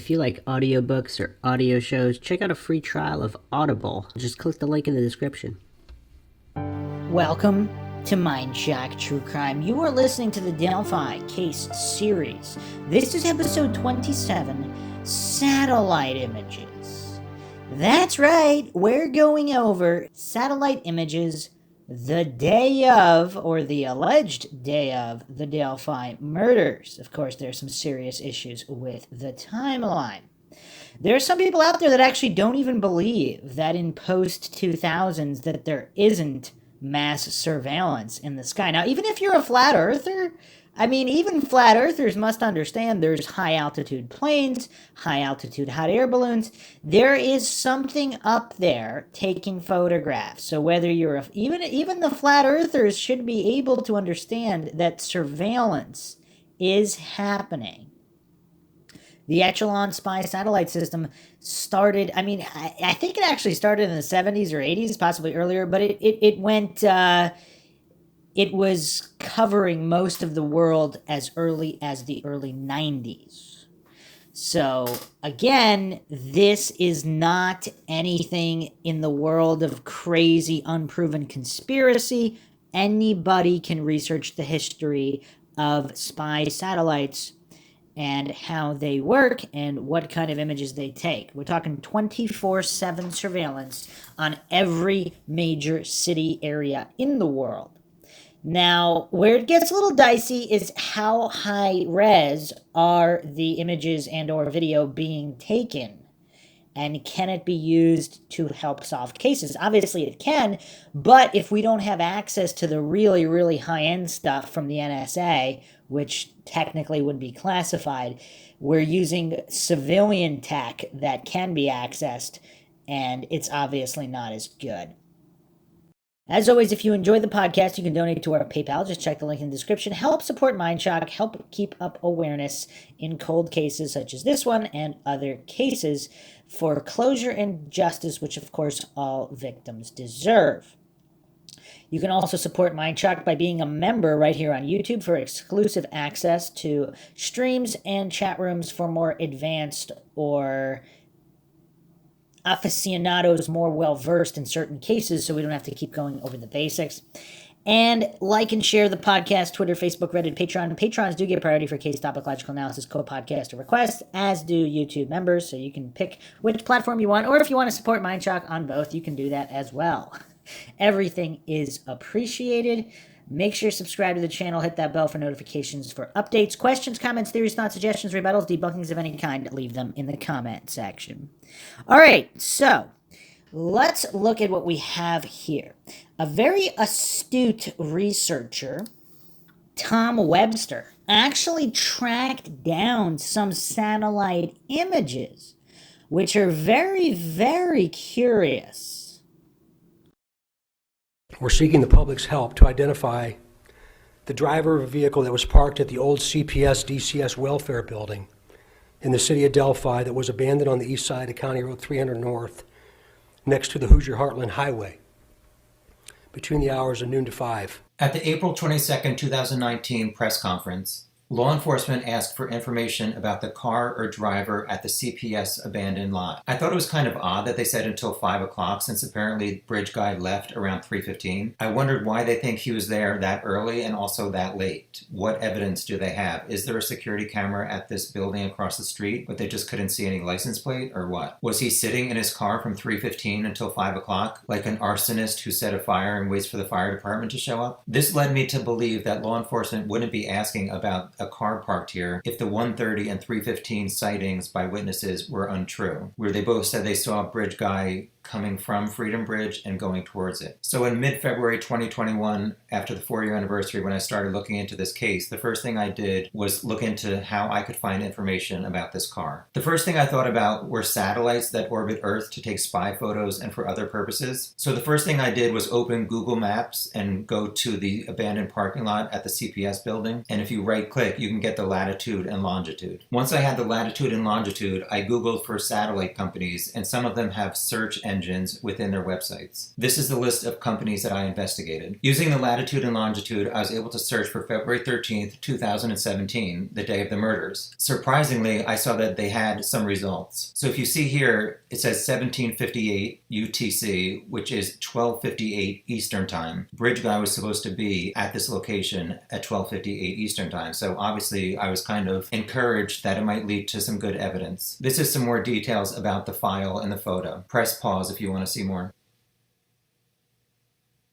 If you like audiobooks or audio shows, check out a free trial of Audible. Just click the link in the description. Welcome to Mindshock True Crime. You are listening to the Delphi Case series. This is episode 27, Satellite Images. That's right, we're going over satellite images the day of, or the alleged day of, the Delphi murders. Of course, there's some serious issues with the timeline. There are some people out there that actually don't even believe that in post-2000s that there isn't mass surveillance in the sky. Now, even if you're a flat earther, even flat earthers must understand there's high altitude planes, high altitude hot air balloons. There is something up there taking photographs. So whether you're even the flat earthers should be able to understand that surveillance is happening. The Echelon spy satellite system started, I think it actually started in the 70s or 80s, possibly earlier, but it was covering most of the world as early as the early 90s. So, again, this is not anything in the world of crazy, unproven conspiracy. Anybody can research the history of spy satellites and how they work and what kind of images they take. We're talking 24/7 surveillance on every major city area in the world. Now, where it gets a little dicey is how high res are the images and or video being taken, and can it be used to help solve cases? Obviously it can, but if we don't have access to the really, really high-end stuff from the NSA, which technically would be classified, we're using civilian tech that can be accessed, and it's obviously not as good. As always, if you enjoy the podcast, you can donate to our PayPal. Just check the link in the description. Help support Mindshock. Help keep up awareness in cold cases such as this one and other cases for closure and justice, which, of course, all victims deserve. You can also support Mindshock by being a member right here on YouTube for exclusive access to streams and chat rooms for more advanced or aficionados more well-versed in certain cases, so we don't have to keep going over the basics. And like and share the podcast, Twitter, Facebook, Reddit, Patreon. Patrons do get priority for case topic, logical analysis, co-podcast, or requests, as do YouTube members, so you can pick which platform you want, or if you want to support Mindshock on both, you can do that as well. Everything is appreciated. Make sure you subscribe to the channel, hit that bell for notifications for updates, questions, comments, theories, thoughts, suggestions, rebuttals, debunkings of any kind. Leave them in the comment section. All right, so let's look at what we have here. A very astute researcher, Tom Webster, actually tracked down some satellite images, which are very, very curious. We're seeking the public's help to identify the driver of a vehicle that was parked at the old CPS DCS welfare building in the city of Delphi that was abandoned on the east side of County Road 300 North next to the Hoosier Heartland Highway between the hours of noon to 5. At the April 22nd, 2019 press conference, law enforcement asked for information about the car or driver at the CPS abandoned lot. I thought it was kind of odd that they said until 5 o'clock, since apparently bridge guy left around 3:15. I wondered why they think he was there that early and also that late. What evidence do they have? Is there a security camera at this building across the street, but they just couldn't see any license plate, or what? Was he sitting in his car from 3:15 until 5 o'clock, like an arsonist who set a fire and waits for the fire department to show up? This led me to believe that law enforcement wouldn't be asking about a car parked here if the 1:30 and 3:15 sightings by witnesses were untrue, where they both said they saw a bridge guy coming from Freedom Bridge and going towards it. So in mid-February 2021, after the 4-year anniversary when I started looking into this case, the first thing I did was look into how I could find information about this car. The first thing I thought about were satellites that orbit Earth to take spy photos and for other purposes. So the first thing I did was open Google Maps and go to the abandoned parking lot at the CPS building. And if you right-click, like you can get the latitude and longitude. Once I had the latitude and longitude, I Googled for satellite companies, and some of them have search engines within their websites. This is the list of companies that I investigated. Using the latitude and longitude, I was able to search for February 13th, 2017, the day of the murders. Surprisingly, I saw that they had some results. So if you see here, it says 1758 UTC, which is 1258 Eastern Time. Bridge guy was supposed to be at this location at 1258 Eastern Time. So obviously I was kind of encouraged that it might lead to some good evidence. This is some more details about the file and the photo. Press pause if you want to see more.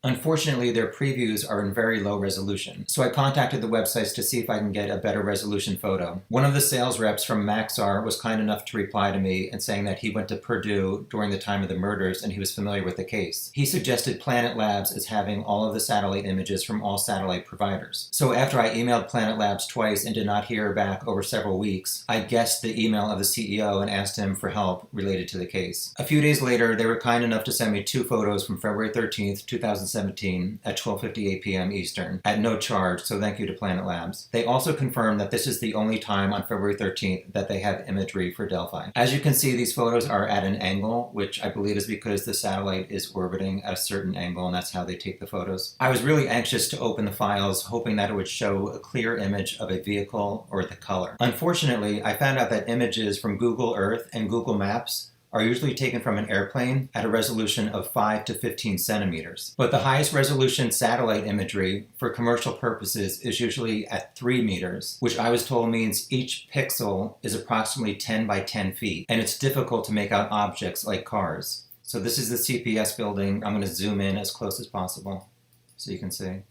Unfortunately, their previews are in very low resolution, so I contacted the websites to see if I can get a better resolution photo. One of the sales reps from Maxar was kind enough to reply to me and saying that he went to Purdue during the time of the murders and he was familiar with the case. He suggested Planet Labs as having all of the satellite images from all satellite providers. So after I emailed Planet Labs twice and did not hear back over several weeks, I guessed the email of the CEO and asked him for help related to the case. A few days later, they were kind enough to send me 2 photos from February 13th, 2017 at 12:58 p.m. Eastern at no charge, so thank you to Planet Labs. They also confirmed that this is the only time on February 13th that they have imagery for Delphi. As you can see, these photos are at an angle, which I believe is because the satellite is orbiting at a certain angle, and that's how they take the photos. I was really anxious to open the files, hoping that it would show a clear image of a vehicle or the color. Unfortunately, I found out that images from Google Earth and Google Maps are usually taken from an airplane at a resolution of 5 to 15 centimeters. But the highest resolution satellite imagery for commercial purposes is usually at 3 meters, which I was told means each pixel is approximately 10 by 10 feet, and it's difficult to make out objects like cars. So this is the CPS building. I'm going to zoom in as close as possible so you can see.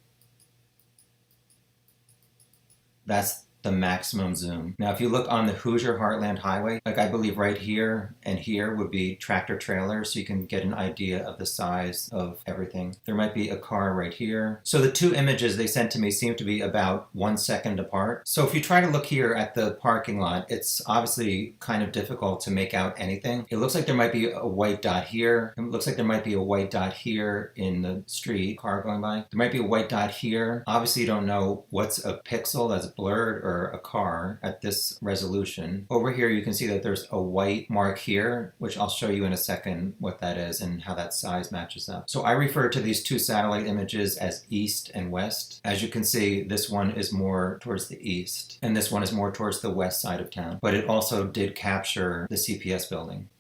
That's the maximum zoom. Now, if you look on the Hoosier Heartland Highway, like I believe right here and here would be tractor trailers, so you can get an idea of the size of everything. There might be a car right here. So the 2 images they sent to me seem to be about 1 second apart. So if you try to look here at the parking lot, it's obviously kind of difficult to make out anything. It looks like there might be a white dot here. It looks like there might be a white dot here in the street, car going by. There might be a white dot here. Obviously you don't know what's a pixel that's blurred or a car at this resolution. Over here you can see that there's a white mark here, which I'll show you in a second what that is and how that size matches up. So I refer to these 2 satellite images as east and west. As you can see, this one is more towards the east and this one is more towards the west side of town, but it also did capture the CPS building.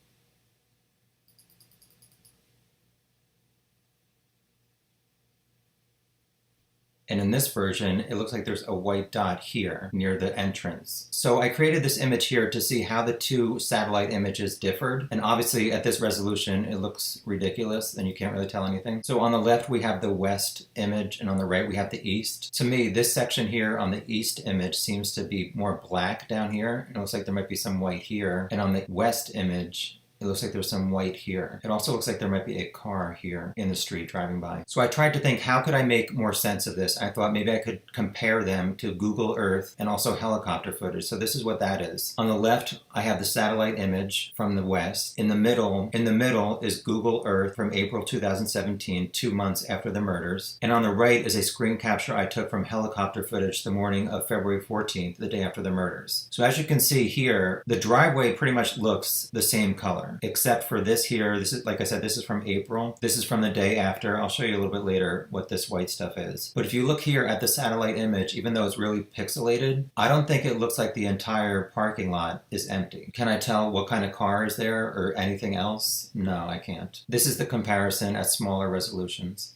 And in this version, it looks like there's a white dot here near the entrance. So I created this image here to see how the 2 satellite images differed. And obviously at this resolution, it looks ridiculous and you can't really tell anything. So on the left, we have the west image and on the right, we have the east. To me, this section here on the east image seems to be more black down here. It looks like there might be some white here. And on the west image, it looks like there's some white here. It also looks like there might be a car here in the street driving by. So I tried to think, how could I make more sense of this? I thought maybe I could compare them to Google Earth and also helicopter footage. So this is what that is. On the left, I have the satellite image from the west. In the middle is Google Earth from April 2017, 2 months after the murders. And on the right is a screen capture I took from helicopter footage the morning of February 14th, the day after the murders. So as you can see here, the driveway pretty much looks the same color. Except for this here. This is, like I said, this is from April. This is from the day after. I'll show you a little bit later what this white stuff is. But if you look here at the satellite image, even though it's really pixelated, I don't think it looks like the entire parking lot is empty. Can I tell what kind of car is there or anything else? No, I can't. This is the comparison at smaller resolutions.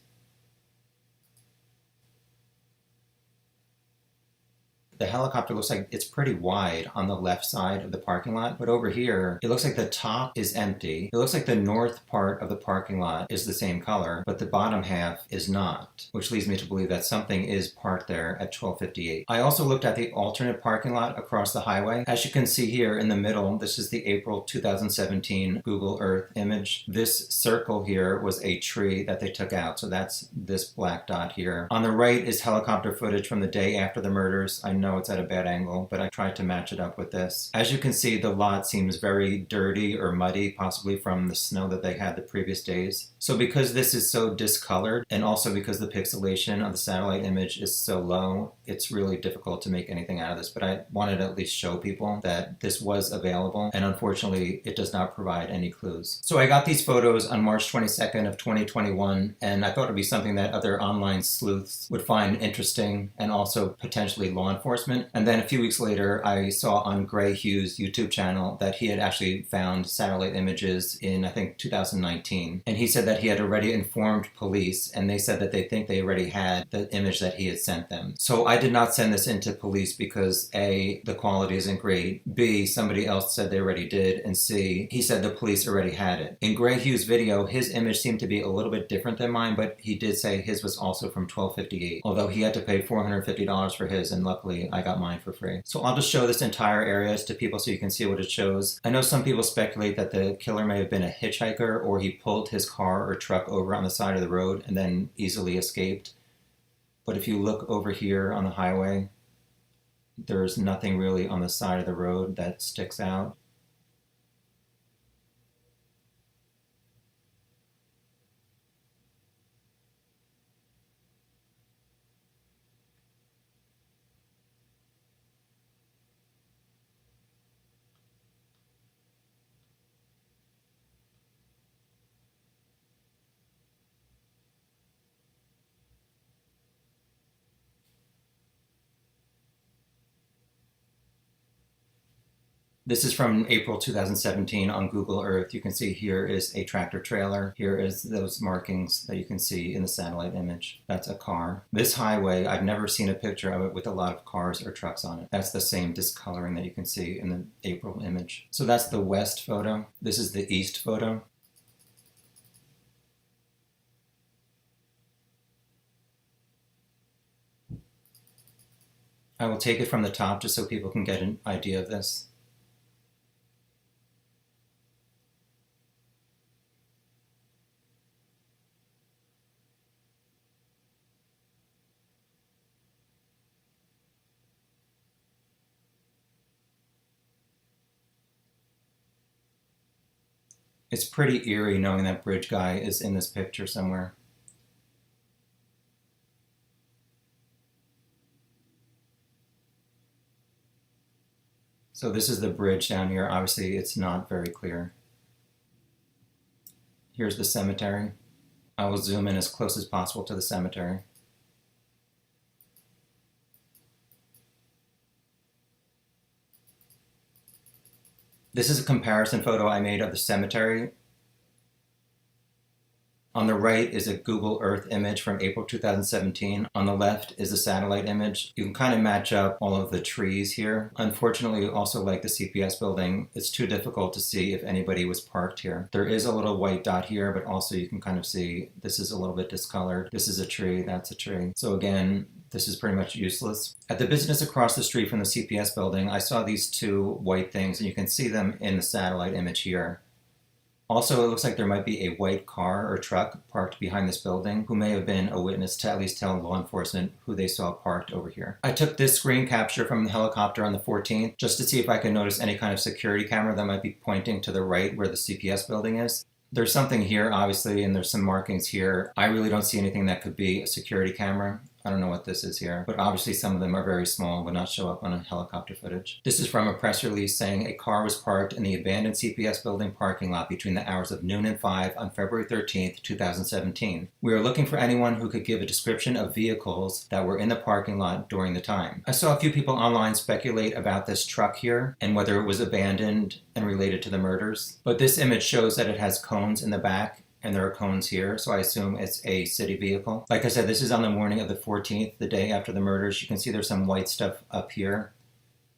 The helicopter looks like it's pretty wide on the left side of the parking lot, but over here, it looks like the top is empty. It looks like the north part of the parking lot is the same color, but the bottom half is not, which leads me to believe that something is parked there at 12:58. I also looked at the alternate parking lot across the highway. As you can see here in the middle, this is the April 2017 Google Earth image. This circle here was a tree that they took out, so that's this black dot here. On the right is helicopter footage from the day after the murders. I know it's at a bad angle, but I tried to match it up with this. As you can see, the lot seems very dirty or muddy, possibly from the snow that they had the previous days. So because this is so discolored, and also because the pixelation of the satellite image is so low, it's really difficult to make anything out of this. But I wanted to at least show people that this was available, and unfortunately, it does not provide any clues. So I got these photos on March 22nd of 2021, and I thought it'd be something that other online sleuths would find interesting, and also potentially law enforcement. And then a few weeks later, I saw on Gray Hughes' YouTube channel that he had actually found satellite images in, I think, 2019. And he said that he had already informed police, and they said that they think they already had the image that he had sent them. So I did not send this into police because A, the quality isn't great, B, somebody else said they already did, and C, he said the police already had it. In Gray Hughes' video, his image seemed to be a little bit different than mine, but he did say his was also from 1258, although he had to pay $450 for his, and luckily I got mine for free. So I'll just show this entire area to people so you can see what it shows. I know some people speculate that the killer may have been a hitchhiker, or he pulled his car or truck over on the side of the road and then easily escaped. But if you look over here on the highway, there's nothing really on the side of the road that sticks out. This is from April 2017 on Google Earth. You can see here is a tractor trailer. Here is those markings that you can see in the satellite image. That's a car. This highway, I've never seen a picture of it with a lot of cars or trucks on it. That's the same discoloring that you can see in the April image. So that's the west photo. This is the east photo. I will take it from the top just so people can get an idea of this. It's pretty eerie knowing that bridge guy is in this picture somewhere. So this is the bridge down here. Obviously, it's not very clear. Here's the cemetery. I will zoom in as close as possible to the cemetery. This is a comparison photo I made of the cemetery. On the right is a Google Earth image from April 2017. On the left is a satellite image. You can kind of match up all of the trees here. Unfortunately, also like the CPS building, it's too difficult to see if anybody was parked here. There is a little white dot here, but also you can kind of see this is a little bit discolored. This is a tree, that's a tree. So again, this is pretty much useless. At the business across the street from the CPS building, I saw these two white things, and you can see them in the satellite image here. Also, it looks like there might be a white car or truck parked behind this building who may have been a witness to at least tell law enforcement who they saw parked over here. I took this screen capture from the helicopter on the 14th just to see if I could notice any kind of security camera that might be pointing to the right where the CPS building is. There's something here, obviously, and there's some markings here. I really don't see anything that could be a security camera. I don't know what this is here, but obviously some of them are very small and would not show up on a helicopter footage. This is from a press release saying a car was parked in the abandoned CPS building parking lot between the hours of noon and 5 on February 13th, 2017. We are looking for anyone who could give a description of vehicles that were in the parking lot during the time. I saw a few people online speculate about this truck here and whether it was abandoned and related to the murders, but this image shows that it has cones in the back, and there are cones here, so I assume it's a city vehicle. Like I said, this is on the morning of the 14th, the day after the murders. You can see there's some white stuff up here,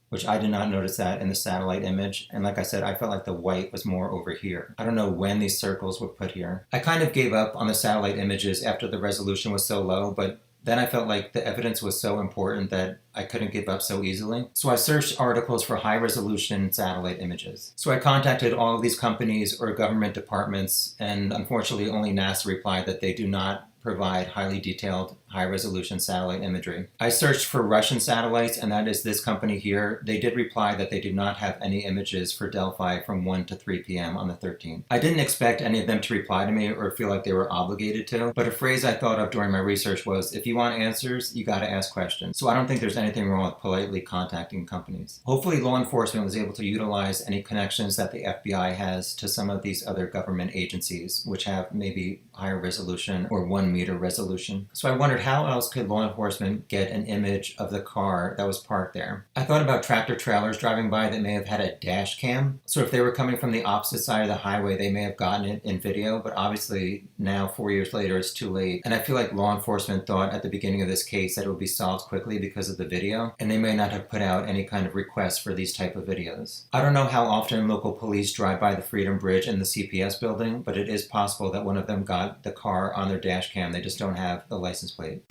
which I did not notice that in the satellite image. And like I said, I felt like the white was more over here. I don't know when these circles were put here. I kind of gave up on the satellite images after the resolution was so low, but then I felt like the evidence was so important that I couldn't give up so easily. So I searched articles for high-resolution satellite images. So I contacted all of these companies or government departments, and unfortunately only NASA replied that they do not provide highly detailed, high-resolution satellite imagery. I searched for Russian satellites, and that is this company here. They did reply that they do not have any images for Delphi from 1 to 3 p.m. on the 13th. I didn't expect any of them to reply to me or feel like they were obligated to, but a phrase I thought of during my research was, if you want answers, you gotta ask questions. So I don't think there's anything wrong with politely contacting companies. Hopefully law enforcement was able to utilize any connections that the FBI has to some of these other government agencies, which have maybe higher resolution or 1 meter resolution. So I wondered, how else could law enforcement get an image of the car that was parked there? I thought about tractor trailers driving by that may have had a dash cam. So if they were coming from the opposite side of the highway, they may have gotten it in video, but obviously now 4 years later it's too late. And I feel like law enforcement thought at the beginning of this case that it would be solved quickly because of the video, and they may not have put out any kind of request for these type of videos. I don't know how often local police drive by the Freedom Bridge in the CPS building, but it is possible that one of them got the car on their dash cam. They just don't have the license plate.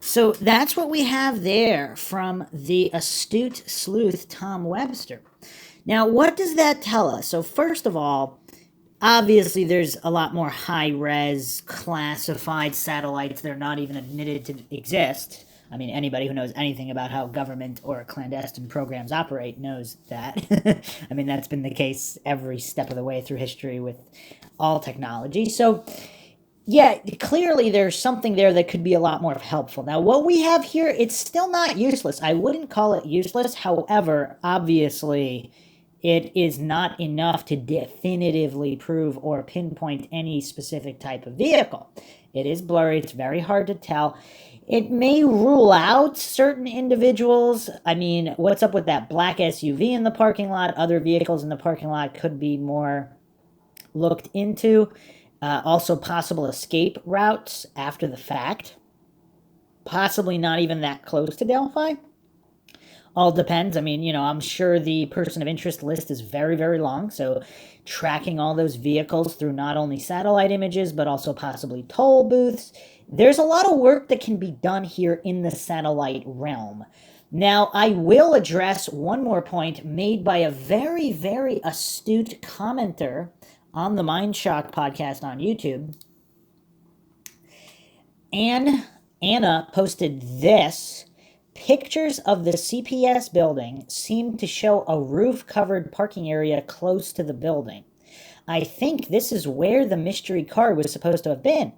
So that's what we have there from the astute sleuth Tom Webster. Now, what does that tell us? So first of all, obviously there's a lot more high-res classified satellites that are not even admitted to exist. I mean, anybody who knows anything about how government or clandestine programs operate knows that. I mean, that's been the case every step of the way through history with all technology. So yeah, clearly there's something there that could be a lot more helpful. Now, what we have here, it's still not useless. I wouldn't call it useless. However, obviously, it is not enough to definitively prove or pinpoint any specific type of vehicle. It is blurry. It's very hard to tell. It may rule out certain individuals. I mean, what's up with that black SUV in the parking lot? Other vehicles in the parking lot could be more looked into. Also possible escape routes after the fact. Possibly not even that close to Delphi. All depends. I mean, I'm sure the person of interest list is very, very long. So tracking all those vehicles through not only satellite images, but also possibly toll booths. There's a lot of work that can be done here in the satellite realm. Now, I will address one more point made by a very, very astute commenter on the Mindshock podcast on YouTube. Anna posted this. Pictures of the CPS building seem to show a roof-covered parking area close to the building. I think this is where the mystery car was supposed to have been.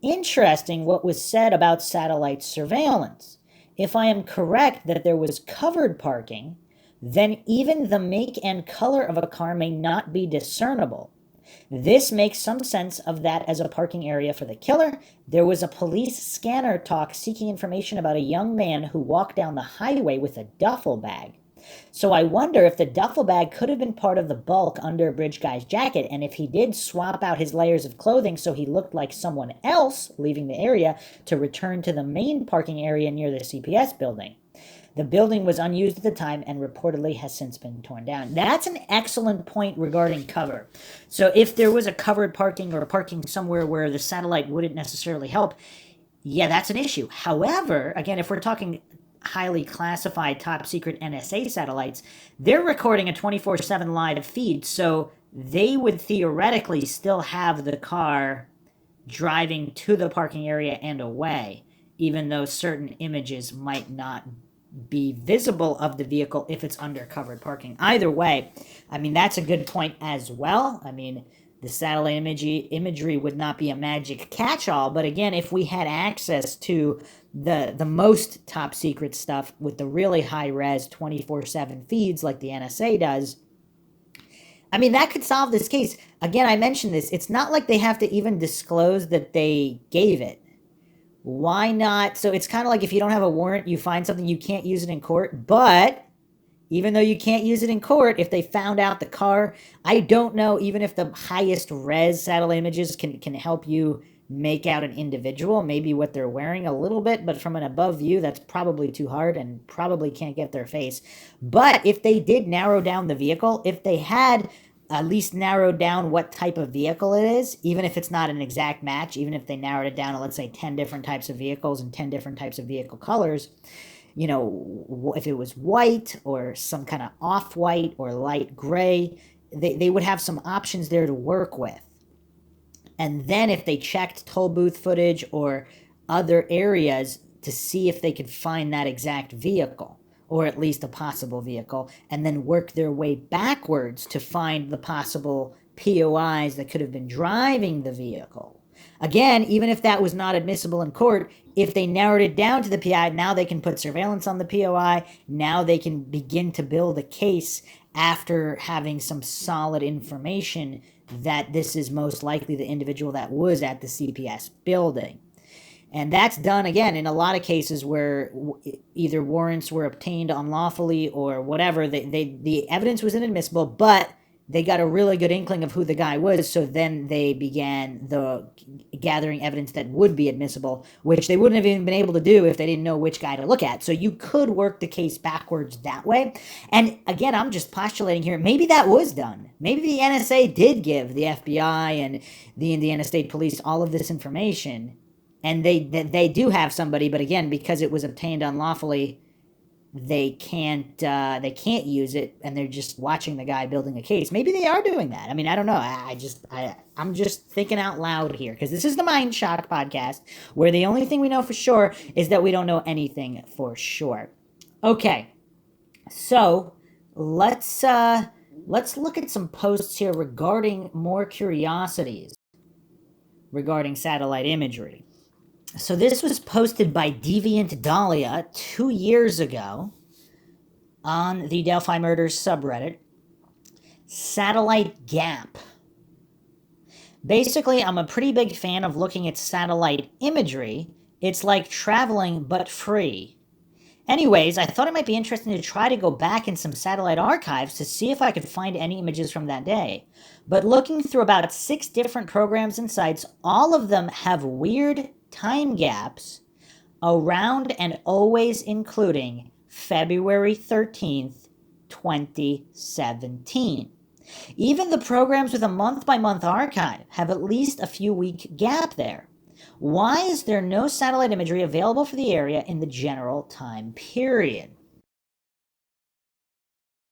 Interesting what was said about satellite surveillance. If I am correct that there was covered parking, then even the make and color of a car may not be discernible. This makes some sense of that as a parking area for the killer. There was a police scanner talk seeking information about a young man who walked down the highway with a duffel bag. So I wonder if the duffel bag could have been part of the bulk under a bridge guy's jacket, and if he did swap out his layers of clothing so he looked like someone else leaving the area to return to the main parking area near the CPS building. The building was unused at the time and reportedly has since been torn down. That's an excellent point regarding cover. So if there was a covered parking or parking somewhere where the satellite wouldn't necessarily help, yeah, that's an issue. However, again, if we're talking highly classified top secret NSA satellites, they're recording a 24/7 live feed, so they would theoretically still have the car driving to the parking area and away, even though certain images might not be visible of the vehicle if it's under covered parking. Either way, I mean, that's a good point as well. I mean, the satellite imagery would not be a magic catch-all, but again, if we had access to the most top secret stuff with the really high-res 24/7 feeds like the NSA does, I mean, that could solve this case. Again, I mentioned this. It's not like they have to even disclose that they gave it. Why not? So it's kind of like if you don't have a warrant, you find something, you can't use it in court. But even though you can't use it in court, if they found out the car, I don't know even if the highest res satellite images can help you make out an individual, maybe what they're wearing a little bit, but from an above view, that's probably too hard and probably can't get their face. But if they did narrow down the vehicle, if they had at least narrowed down what type of vehicle it is, even if it's not an exact match, even if they narrowed it down to, let's say, 10 different types of vehicles and 10 different types of vehicle colors, if it was white or some kind of off-white or light gray, they would have some options there to work with. And then if they checked toll booth footage or other areas to see if they could find that exact vehicle, or at least a possible vehicle, and then work their way backwards to find the possible POIs that could have been driving the vehicle. Again, even if that was not admissible in court, if they narrowed it down to the PI, now they can put surveillance on the POI. Now they can begin to build a case after having some solid information that this is most likely the individual that was at the CPS building. And that's done, again, in a lot of cases where either warrants were obtained unlawfully or whatever. The evidence was inadmissible, but they got a really good inkling of who the guy was, so then they began the gathering evidence that would be admissible, which they wouldn't have even been able to do if they didn't know which guy to look at. So you could work the case backwards that way. And again, I'm just postulating here, maybe that was done. Maybe the NSA did give the FBI and the Indiana State Police all of this information, and they do have somebody, but again, because it was obtained unlawfully, they can't use it, and they're just watching the guy building a case. Maybe they are doing that. I mean, I don't know. I'm just thinking out loud here, because this is the Mindshock podcast, where the only thing we know for sure is that we don't know anything for sure. Okay, so let's look at some posts here regarding more curiosities regarding satellite imagery. So this was posted by Deviant Dahlia 2 years ago on the Delphi Murders subreddit. Satellite gap. Basically, I'm a pretty big fan of looking at satellite imagery. It's like traveling, but free. Anyways, I thought it might be interesting to try to go back in some satellite archives to see if I could find any images from that day. But looking through about 6 different programs and sites, all of them have weird time gaps around and always including February 13th, 2017. Even the programs with a month-by-month archive have at least a few-week gap there. Why is there no satellite imagery available for the area in the general time period?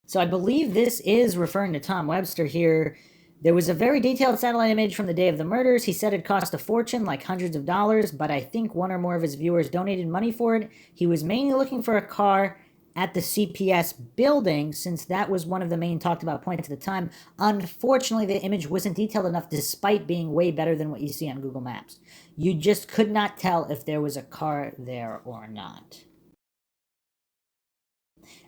So I believe this is referring to Tom Webster here. There was a very detailed satellite image from the day of the murders. He said it cost a fortune, like hundreds of dollars, but I think one or more of his viewers donated money for it. He was mainly looking for a car at the CPS building, since that was one of the main talked about points at the time. Unfortunately, the image wasn't detailed enough, despite being way better than what you see on Google Maps. You just could not tell if there was a car there or not.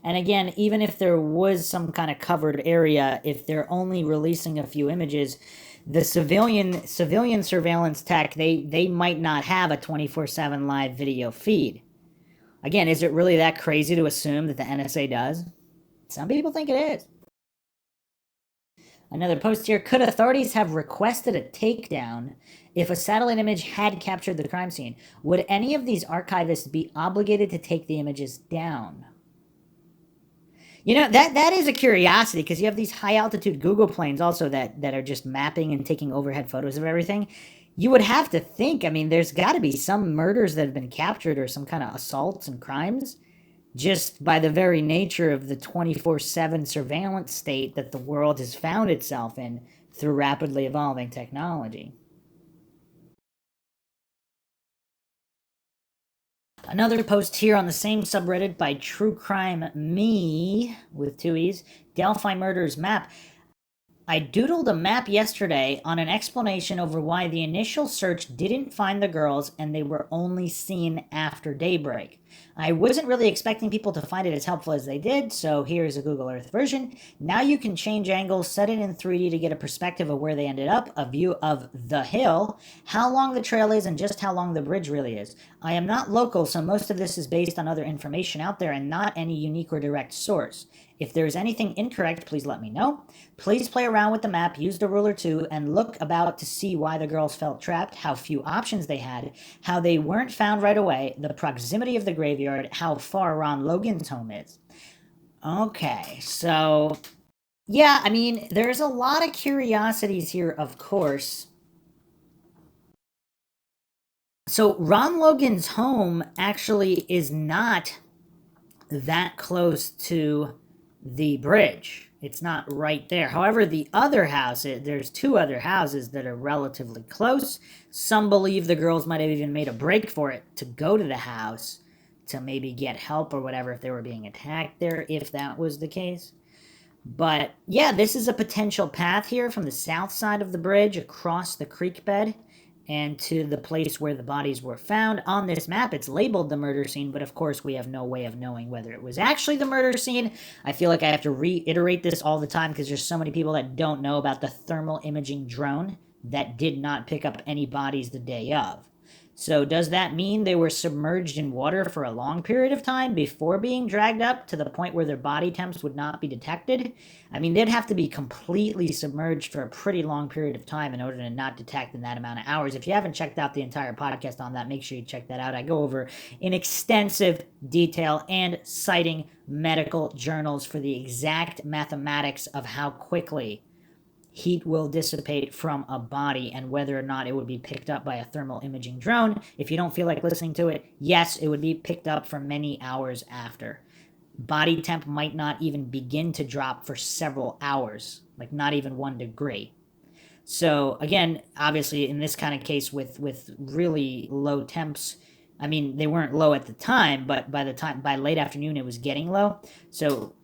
And again, even if there was some kind of covered area, if they're only releasing a few images, the civilian surveillance tech, they might not have a 24/7 live video feed. Again, is it really that crazy to assume that the NSA does? Some people think it is. Another post here. Could authorities have requested a takedown if a satellite image had captured the crime scene? Would any of these archivists be obligated to take the images down? You know, that is a curiosity, because you have these high-altitude Google planes also that are just mapping and taking overhead photos of everything. You would have to think, I mean, there's got to be some murders that have been captured, or some kind of assaults and crimes, just by the very nature of the 24/7 surveillance state that the world has found itself in through rapidly evolving technology. Another post here on the same subreddit by True Crime Me, with 2 E's, Delphi Murders map. I doodled a map yesterday on an explanation over why the initial search didn't find the girls and they were only seen after daybreak. I wasn't really expecting people to find it as helpful as they did, so here's a Google Earth version. Now you can change angles, set it in 3D to get a perspective of where they ended up, a view of the hill, how long the trail is, and just how long the bridge really is. I am not local, so most of this is based on other information out there and not any unique or direct source. If there is anything incorrect, please let me know. Please play around with the map, use the ruler too, and look about to see why the girls felt trapped, how few options they had, how they weren't found right away, the proximity of the graveyard, how far Ron Logan's home is. Okay, so yeah, I mean, there's a lot of curiosities here, of course. So Ron Logan's home actually is not that close to the bridge. It's not right there. However, the other house, there's two other houses that are relatively close. Some believe the girls might have even made a break for it to go to the house to maybe get help or whatever if they were being attacked there, if that was the case. But yeah, this is a potential path here from the south side of the bridge across the creek bed and to the place where the bodies were found. On this map, it's labeled the murder scene, but of course we have no way of knowing whether it was actually the murder scene. I feel like I have to reiterate this all the time because there's so many people that don't know about the thermal imaging drone that did not pick up any bodies the day of. So does that mean they were submerged in water for a long period of time before being dragged up to the point where their body temps would not be detected? I mean, they'd have to be completely submerged for a pretty long period of time in order to not detect in that amount of hours. If you haven't checked out the entire podcast on that, make sure you check that out. I go over in extensive detail and citing medical journals for the exact mathematics of how quickly heat will dissipate from a body and whether or not it would be picked up by a thermal imaging drone. If you don't feel like listening to it, yes, it would be picked up for many hours after. Body temp might not even begin to drop for several hours, like not even 1 degree. So again, obviously in this kind of case with really low temps, I mean, they weren't low at the time, but by late afternoon it was getting low. So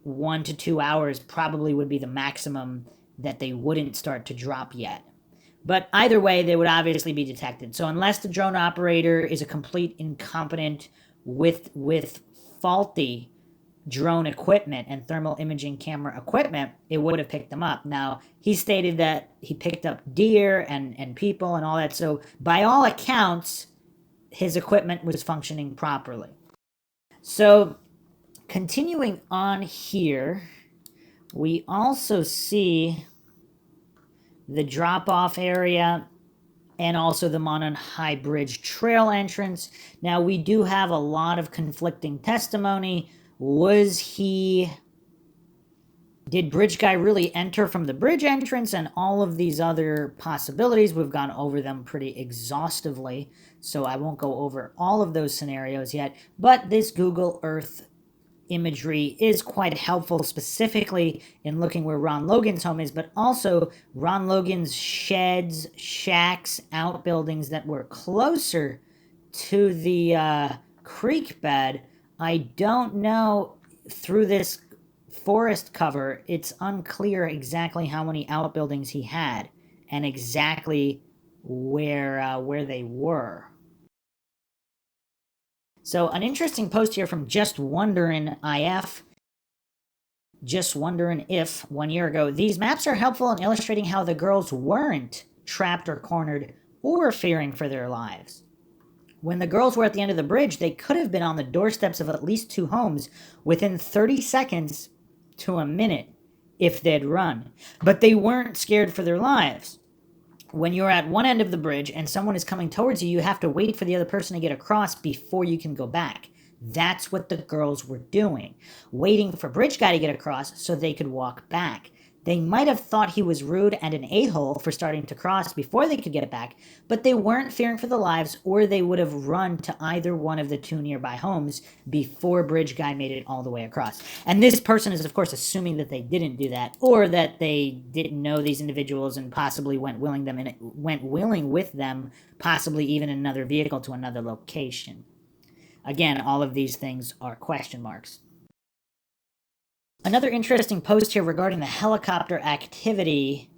1 to 2 hours probably would be the maximum that they wouldn't start to drop yet. But either way, they would obviously be detected. So unless the drone operator is a complete incompetent with faulty drone equipment and thermal imaging camera equipment, it would have picked them up. Now, he stated that he picked up deer and people and all that. So by all accounts, his equipment was functioning properly. So continuing on here, we also see the drop-off area and also the Monon High Bridge trail entrance. Now, we do have a lot of conflicting testimony. Did Bridge Guy really enter from the bridge entrance? And all of these other possibilities, we've gone over them pretty exhaustively, so I won't go over all of those scenarios yet. But this Google Earth imagery is quite helpful, specifically in looking where Ron Logan's home is, but also Ron Logan's sheds, shacks, outbuildings that were closer to the creek bed. I don't know, through this forest cover, it's unclear exactly how many outbuildings he had and exactly where they were. So an interesting post here from Just Wonderin' IF. Just Wonderin' If, 1 year ago. These maps are helpful in illustrating how the girls weren't trapped or cornered or fearing for their lives. When the girls were at the end of the bridge, they could have been on the doorsteps of at least 2 homes within 30 seconds to a minute if they'd run. But they weren't scared for their lives. When you're at one end of the bridge and someone is coming towards you, you have to wait for the other person to get across before you can go back. That's what the girls were doing, waiting for Bridge Guy to get across so they could walk back. They might have thought he was rude and an a-hole for starting to cross before they could get it back, but they weren't fearing for their lives, or they would have run to either one of the 2 nearby homes before Bridge Guy made it all the way across. And this person is, of course, assuming that they didn't do that, or that they didn't know these individuals and possibly went willing with them, possibly even in another vehicle to another location. Again, all of these things are question marks. Another interesting post here regarding the helicopter activity.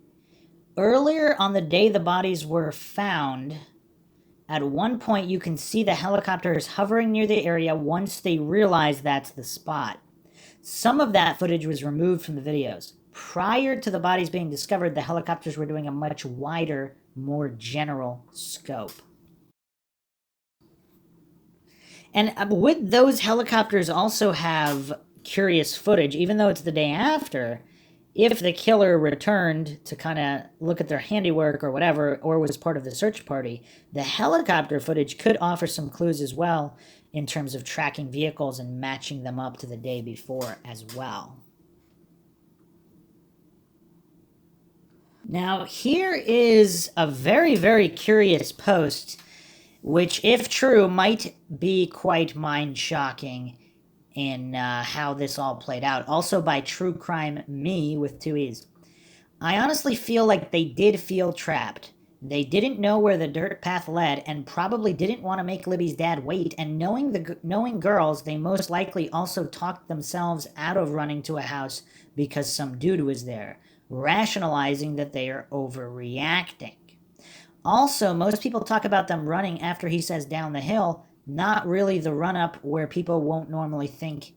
Earlier on the day the bodies were found, at one point you can see the helicopters hovering near the area once they realize that's the spot. Some of that footage was removed from the videos. Prior to the bodies being discovered, the helicopters were doing a much wider, more general scope. And would those helicopters also have curious footage, even though it's the day after? If the killer returned to kind of look at their handiwork or whatever, or was part of the search party, the helicopter footage could offer some clues as well in terms of tracking vehicles and matching them up to the day before as well. Now, here is a very, very curious post, which, if true, might be quite mind-shocking in how this all played out. Also by True Crime Me with 2 E's. I honestly feel like they did feel trapped. They didn't know where the dirt path led and probably didn't want to make Libby's dad wait, and knowing girls, they most likely also talked themselves out of running to a house because some dude was there, rationalizing that they are overreacting. Also, most people talk about them running after he says down the hill, not really the run up where people won't normally think,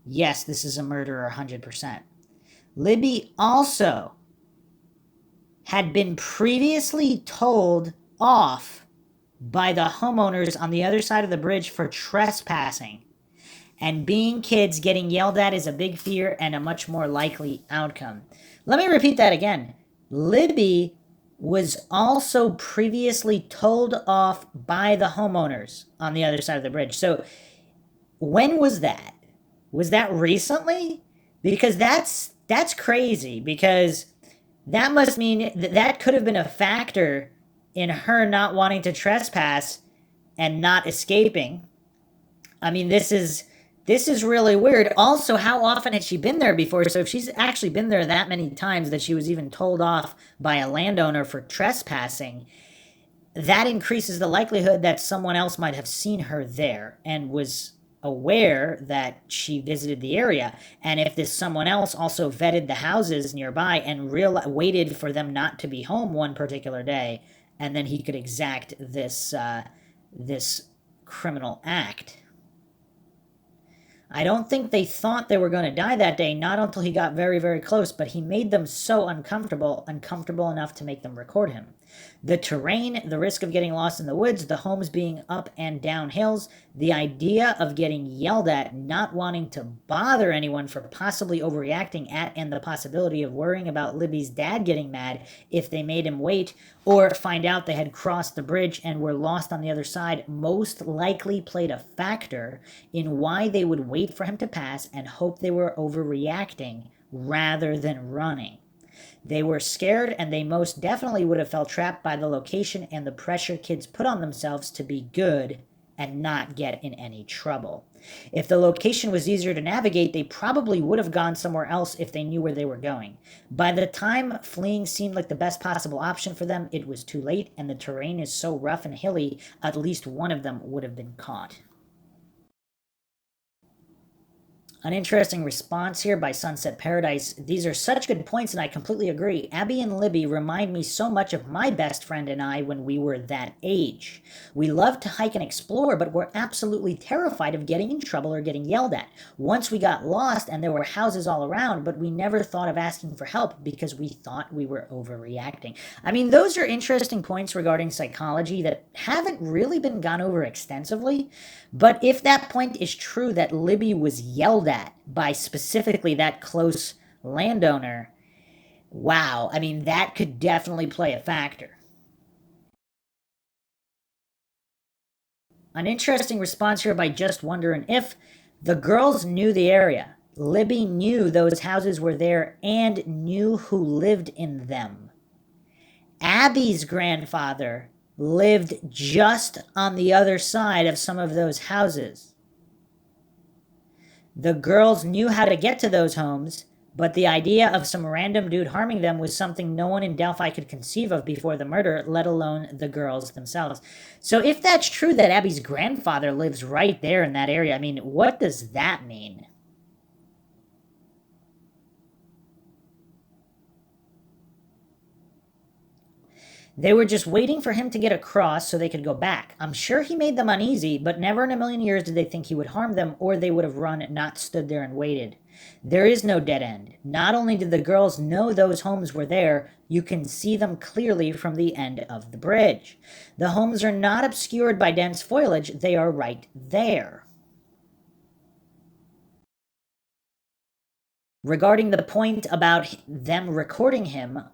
yes, this is a murderer 100%. Libby also had been previously told off by the homeowners on the other side of the bridge for trespassing. And being kids, getting yelled at is a big fear and a much more likely outcome. Let me repeat that again. Libby was also previously told off by the homeowners on the other side of the bridge. So when was that? Was that recently? Because that's crazy, because that must mean that could have been a factor in her not wanting to trespass and not escaping. I mean, this is really weird. Also, how often had she been there before? So if she's actually been there that many times that she was even told off by a landowner for trespassing, that increases the likelihood that someone else might have seen her there and was aware that she visited the area. And if this someone else also vetted the houses nearby and waited for them not to be home one particular day, and then he could exact this criminal act. I don't think they thought they were going to die that day, not until he got very, very close, but he made them so uncomfortable enough to make them record him. The terrain, the risk of getting lost in the woods, the homes being up and down hills, the idea of getting yelled at, not wanting to bother anyone for possibly overreacting at, and the possibility of worrying about Libby's dad getting mad if they made him wait, or find out they had crossed the bridge and were lost on the other side, most likely played a factor in why they would wait for him to pass and hope they were overreacting rather than running. They were scared, and they most definitely would have felt trapped by the location and the pressure kids put on themselves to be good and not get in any trouble. If the location was easier to navigate, they probably would have gone somewhere else if they knew where they were going. By the time fleeing seemed like the best possible option for them, it was too late, and the terrain is so rough and hilly, at least one of them would have been caught. An interesting response here by Sunset Paradise. These are such good points, and I completely agree. Abby and Libby remind me so much of my best friend and I when we were that age. We loved to hike and explore, but were absolutely terrified of getting in trouble or getting yelled at. Once we got lost and there were houses all around, but we never thought of asking for help because we thought we were overreacting. I mean, those are interesting points regarding psychology that haven't really been gone over extensively. But if that point is true, that Libby was yelled at by specifically that close landowner, wow, I mean, that could definitely play a factor. An interesting response here by Just Wondering If. The girls knew the area. Libby knew those houses were there and knew who lived in them. Abby's grandfather lived just on the other side of some of those houses. The girls knew how to get to those homes, but the idea of some random dude harming them was something no one in Delphi could conceive of before the murder, let alone the girls themselves. So if that's true that Abby's grandfather lives right there in that area, I mean, what does that mean? They were just waiting for him to get across so they could go back. I'm sure he made them uneasy, but never in a million years did they think he would harm them, or they would have run, not stood there and waited. There is no dead end. Not only did the girls know those homes were there, you can see them clearly from the end of the bridge. The homes are not obscured by dense foliage, they are right there. Regarding the point about them recording him,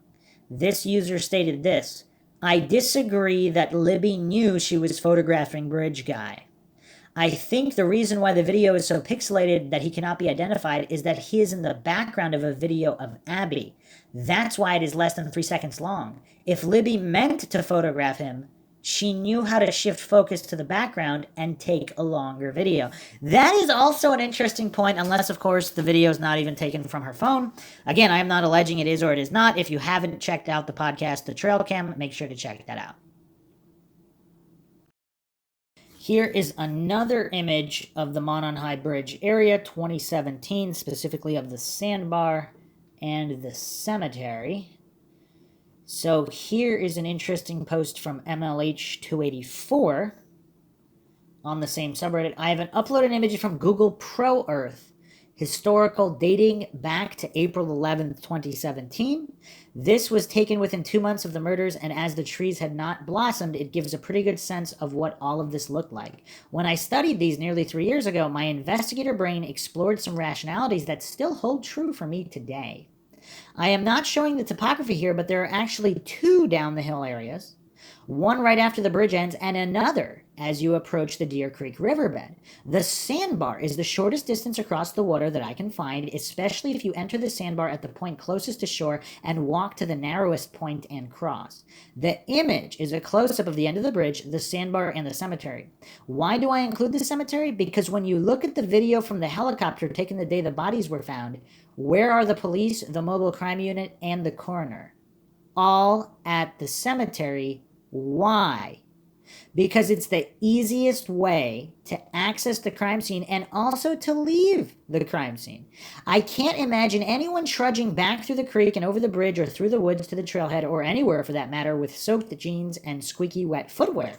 this user stated this: I disagree that Libby knew she was photographing Bridge Guy. I think the reason why the video is so pixelated that he cannot be identified is that he is in the background of a video of Abby. That's why it is less than 3 seconds long. If Libby meant to photograph him, She knew how to shift focus to the background and take a longer video. That is also an interesting point, unless, of course, the video is not even taken from her phone. Again, I am not alleging it is or it is not. If you haven't checked out the podcast, The Trail Cam, make sure to check that out. Here is another image of the Monon High Bridge area, 2017, specifically of the sandbar and the cemetery. So here is an interesting post from MLH284 on the same subreddit. I have an uploaded image from Google Pro Earth, historical, dating back to April 11th, 2017. This was taken within 2 months of the murders, and as the trees had not blossomed, it gives a pretty good sense of what all of this looked like. When I studied these nearly 3 years ago, my investigator brain explored some rationalities that still hold true for me today. I am not showing the topography here, but there are actually 2 down the hill areas, one right after the bridge ends and another as you approach the Deer Creek riverbed. The sandbar is the shortest distance across the water that I can find, especially if you enter the sandbar at the point closest to shore and walk to the narrowest point and cross. The image is a close-up of the end of the bridge, the sandbar, and the cemetery. Why do I include the cemetery? Because when you look at the video from the helicopter taken the day the bodies were found, where are the police, the mobile crime unit, and the coroner? All at the cemetery. Why? Because it's the easiest way to access the crime scene and also to leave the crime scene. I can't imagine anyone trudging back through the creek and over the bridge or through the woods to the trailhead, or anywhere for that matter, with soaked jeans and squeaky wet footwear.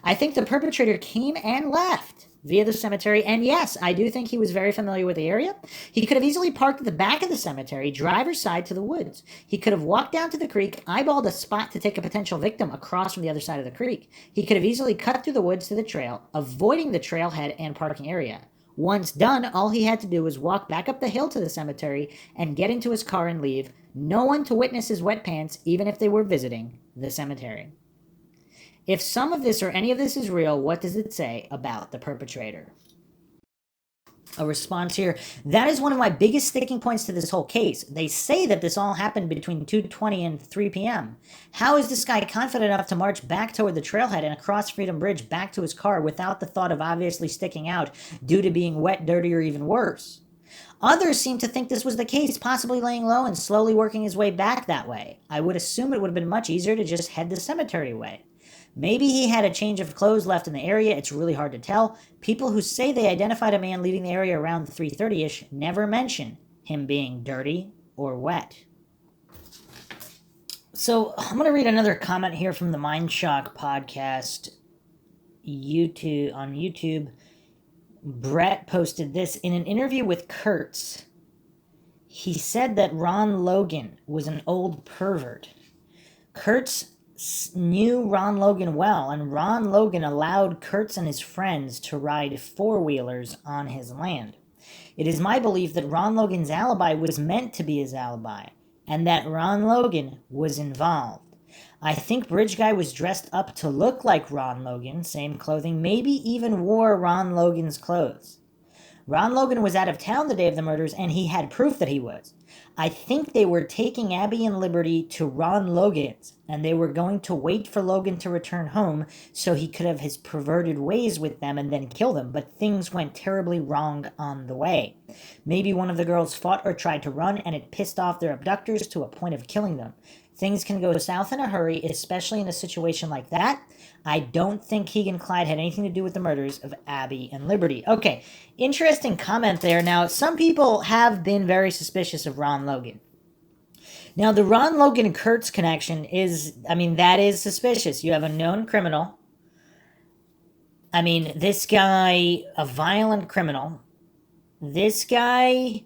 I think the perpetrator came and left via the cemetery, and yes, I do think he was very familiar with the area. He could have easily parked at the back of the cemetery, driver's side to the woods. He could have walked down to the creek, eyeballed a spot to take a potential victim across from the other side of the creek. He could have easily cut through the woods to the trail, avoiding the trailhead and parking area. Once done, all he had to do was walk back up the hill to the cemetery and get into his car and leave. No one to witness his wet pants, even if they were visiting the cemetery. If some of this or any of this is real, what does it say about the perpetrator? A response here. That is one of my biggest sticking points to this whole case. They say that this all happened between 2:20 and 3 p.m. How is this guy confident enough to march back toward the trailhead and across Freedom Bridge back to his car without the thought of obviously sticking out due to being wet, dirty, or even worse? Others seem to think this was the case, possibly laying low and slowly working his way back that way. I would assume it would have been much easier to just head the cemetery way. Maybe he had a change of clothes left in the area. It's really hard to tell. People who say they identified a man leaving the area around 3:30-ish never mention him being dirty or wet. So I'm going to read another comment here from the Mindshock podcast on YouTube. Brett posted this. In an interview with Kurtz, he said that Ron Logan was an old pervert. Kurtz knew Ron Logan well, and Ron Logan allowed Kurtz and his friends to ride four-wheelers on his land. It is my belief that Ron Logan's alibi was meant to be his alibi, and that Ron Logan was involved. I think Bridge Guy was dressed up to look like Ron Logan, same clothing, maybe even wore Ron Logan's clothes. Ron Logan was out of town the day of the murders, and he had proof that he was. I think they were taking Abby and Liberty to Ron Logan's, and they were going to wait for Logan to return home so he could have his perverted ways with them and then kill them, but things went terribly wrong on the way. Maybe one of the girls fought or tried to run, and it pissed off their abductors to a point of killing them. Things can go south in a hurry, especially in a situation like that. I don't think Keegan Clyde had anything to do with the murders of Abby and Liberty. Okay, interesting comment there. Now, some people have been very suspicious of Ron Logan. Now, the Ron Logan Kurtz connection is, that is suspicious. You have a known criminal. This guy, a violent criminal. This guy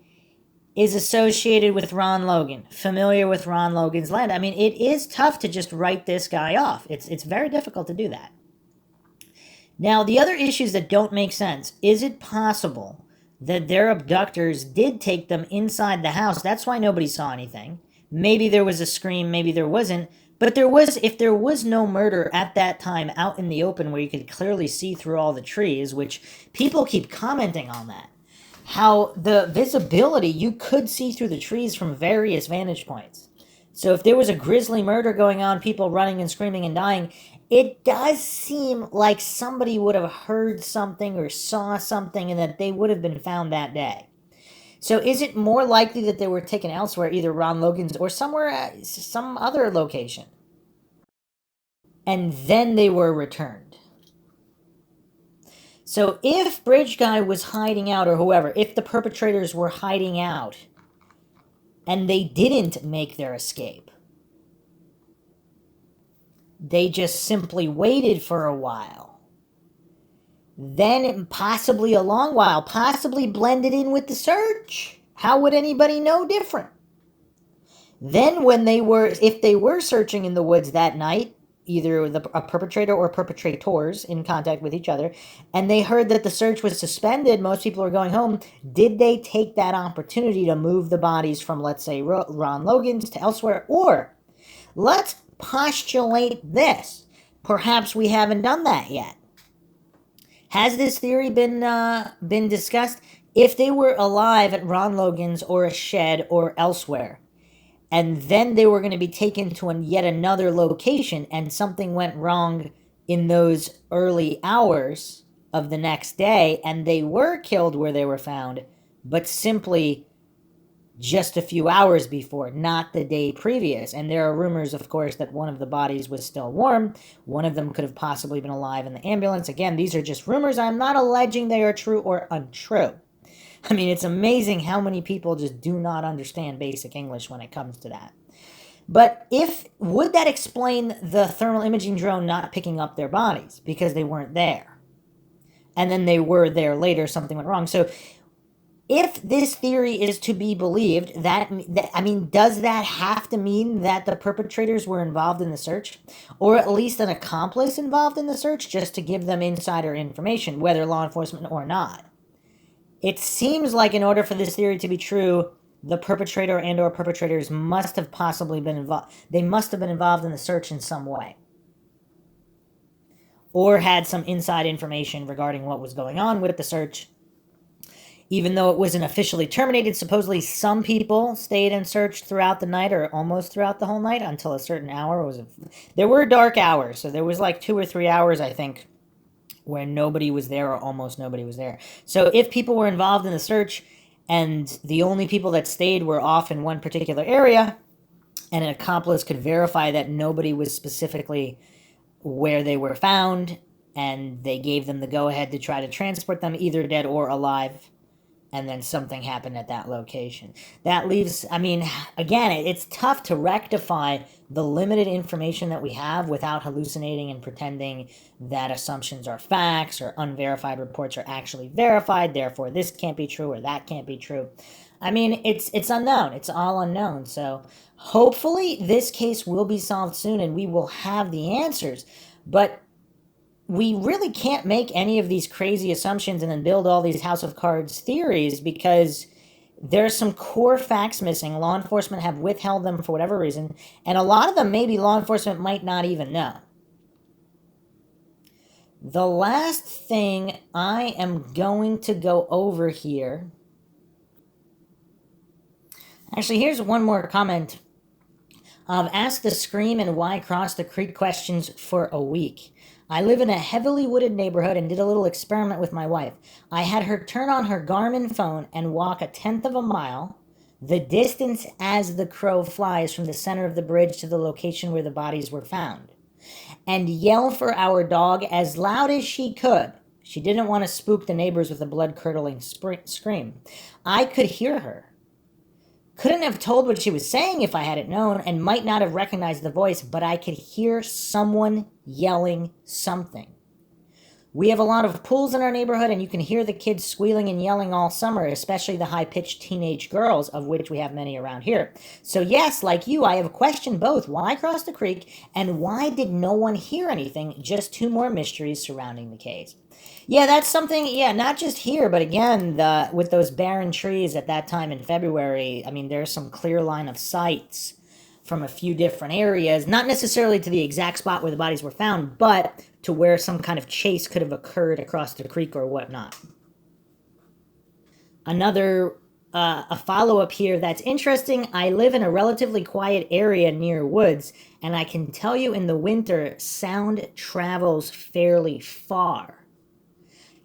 is associated with Ron Logan, familiar with Ron Logan's land. It is tough to just write this guy off. It's very difficult to do that. Now, the other issues that don't make sense. Is it possible that their abductors did take them inside the house? That's why nobody saw anything. Maybe there was a scream, maybe there wasn't. But if there was no murder at that time out in the open where you could clearly see through all the trees, which people keep commenting on that, how the visibility, you could see through the trees from various vantage points. So if there was a grisly murder going on, people running and screaming and dying, It does seem like somebody would have heard something or saw something and that they would have been found that day. So is it more likely that they were taken elsewhere, either Ron Logan's or somewhere, some other location, and then they were returned? So if Bridge Guy was hiding out, or whoever, if the perpetrators were hiding out and they didn't make their escape, they just simply waited for a while, then possibly a long while, possibly blended in with the search. How would anybody know different? Then if they were searching in the woods that night, either a perpetrator or perpetrators in contact with each other, and they heard that the search was suspended, most people are going home, did they take that opportunity to move the bodies from, let's say, Ron Logan's to elsewhere? Or let's postulate this. Perhaps we haven't done that yet. Has this theory been discussed? If they were alive at Ron Logan's or a shed or elsewhere, and then they were going to be taken to yet another location, and something went wrong in those early hours of the next day, and they were killed where they were found, but simply just a few hours before, not the day previous. And there are rumors, of course, that one of the bodies was still warm. One of them could have possibly been alive in the ambulance. Again, these are just rumors. I'm not alleging they are true or untrue. I mean, it's amazing how many people just do not understand basic English when it comes to that. But would that explain the thermal imaging drone not picking up their bodies because they weren't there? And then they were there later, something went wrong. So if this theory is to be believed, does that have to mean that the perpetrators were involved in the search? Or at least an accomplice involved in the search, just to give them insider information, whether law enforcement or not? It seems like in order for this theory to be true, the perpetrator and or perpetrators must have possibly been involved. They must have been involved in the search in some way. Or had some inside information regarding what was going on with the search. Even though it wasn't officially terminated, supposedly some people stayed and searched throughout the night, or almost throughout the whole night, until a certain hour. There were dark hours, so there was like 2 or 3 hours, I think, where nobody was there, or almost nobody was there. So if people were involved in the search, and the only people that stayed were off in one particular area, and an accomplice could verify that nobody was specifically where they were found, and they gave them the go-ahead to try to transport them, either dead or alive, and then something happened at that location. That leaves, again, it's tough to rectify the limited information that we have without hallucinating and pretending that assumptions are facts or unverified reports are actually verified, therefore this can't be true or that can't be true. It's unknown. It's all unknown. So hopefully this case will be solved soon and we will have the answers. But we really can't make any of these crazy assumptions and then build all these house of cards theories, because there's some core facts missing. Law enforcement have withheld them for whatever reason, and a lot of them maybe law enforcement might not even know. The last thing I am going to go over here, actually, here's one more comment. I've asked the Scream and Why Cross the Creek questions for a week. I live in a heavily wooded neighborhood and did a little experiment with my wife. I had her turn on her Garmin phone and walk 1/10 of a mile, the distance as the crow flies from the center of the bridge to the location where the bodies were found, and yell for our dog as loud as she could. She didn't want to spook the neighbors with a blood-curdling scream. I could hear her. Couldn't have told what she was saying if I hadn't known, and might not have recognized the voice, but I could hear someone yelling something. We have a lot of pools in our neighborhood, and you can hear the kids squealing and yelling all summer, especially the high-pitched teenage girls, of which we have many around here. So yes, like you, I have questioned both why cross the creek and why did no one hear anything, just 2 more mysteries surrounding the case. Yeah, that's something, not just here, but again, with those barren trees at that time in February, there's some clear line of sights from a few different areas, not necessarily to the exact spot where the bodies were found, but to where some kind of chase could have occurred across the creek or whatnot. Another a follow-up here that's interesting. I live in a relatively quiet area near woods, and I can tell you in the winter, sound travels fairly far.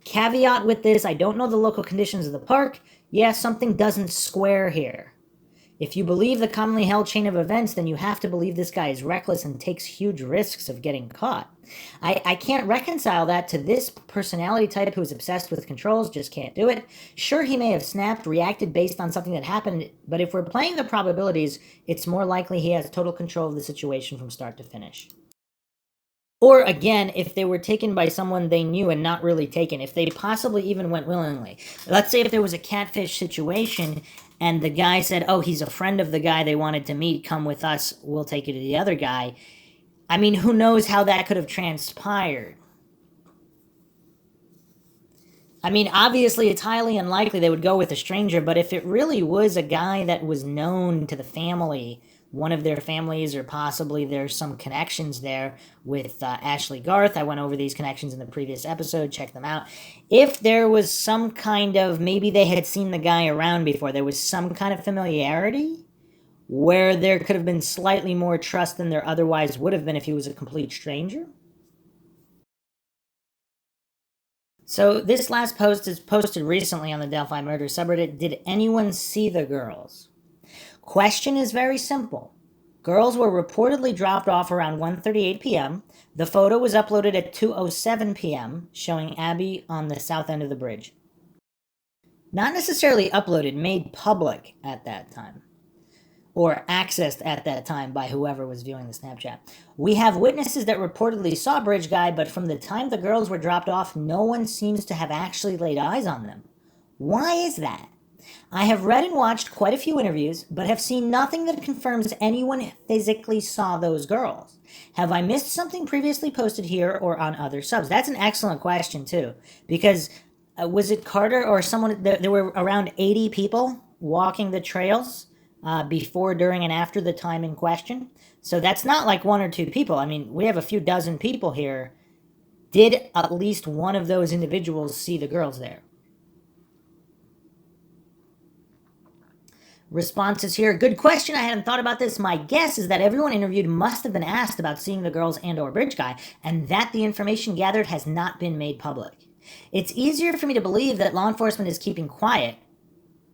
Caveat with this, I don't know the local conditions of the park. Yeah, something doesn't square here. If you believe the commonly held chain of events, then you have to believe this guy is reckless and takes huge risks of getting caught. I can't reconcile that to this personality type who's obsessed with controls, just can't do it. Sure, he may have snapped, reacted based on something that happened, but if we're playing the probabilities, it's more likely he has total control of the situation from start to finish. Or again, if they were taken by someone they knew and not really taken, if they possibly even went willingly. Let's say if there was a catfish situation and the guy said, oh, he's a friend of the guy they wanted to meet, come with us, we'll take you to the other guy. I mean, who knows how that could have transpired? I mean, obviously it's highly unlikely they would go with a stranger, but if it really was a guy that was known to the family, one of their families, or possibly there's some connections there with Ashley Garth. I went over these connections in the previous episode. Check them out. If there was some kind of, maybe they had seen the guy around before, there was some kind of familiarity where there could have been slightly more trust than there otherwise would have been if he was a complete stranger. So this last post is posted recently on the Delphi Murder subreddit. Did anyone see the girls? Question is very simple. Girls were reportedly dropped off around 1:38 p.m. The photo was uploaded at 2:07 p.m., showing Abby on the south end of the bridge. Not necessarily uploaded, made public at that time, or accessed at that time by whoever was viewing the Snapchat. We have witnesses that reportedly saw Bridge Guy, but from the time the girls were dropped off, no one seems to have actually laid eyes on them. Why is that? I have read and watched quite a few interviews, but have seen nothing that confirms anyone physically saw those girls. Have I missed something previously posted here or on other subs? That's an excellent question, too, because was it Carter or someone? There were around 80 people walking the trails before, during, and after the time in question. So that's not like one or two people. I mean, we have a few dozen people here. Did at least one of those individuals see the girls there? Responses here. Good question. I hadn't thought about this. My guess is that everyone interviewed must have been asked about seeing the girls and or Bridge Guy, and that the information gathered has not been made public. It's easier for me to believe that law enforcement is keeping quiet,